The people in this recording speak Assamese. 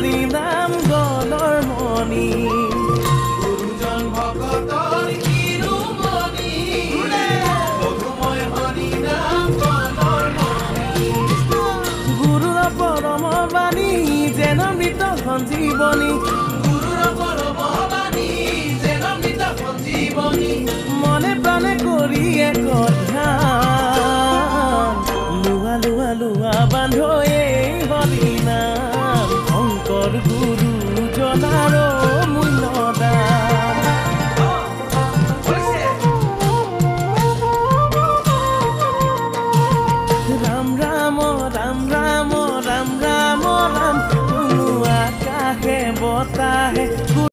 হৰি নাম গলৰ মণি গুৰুজন ভকতৰ শিৰোমণি মধুময় হৰি নাম গলৰ মণি গুৰুৰ পৰম বাণী যেন মৃত সঞ্জীৱনী গুৰুৰ পৰম বাণী যেন মৃত সঞ্জীৱনী মনে প্ৰাণে কৰি এক ধ্যান লুৱা লুৱা লুৱা বান্ধো এই হৰি নাম শংকৰ গুৰুজনাৰ মূল্য দান ৰাম ৰাম ৰাম ৰাম ৰাম ৰাম ৰাম কোনো আকাশে বতাহে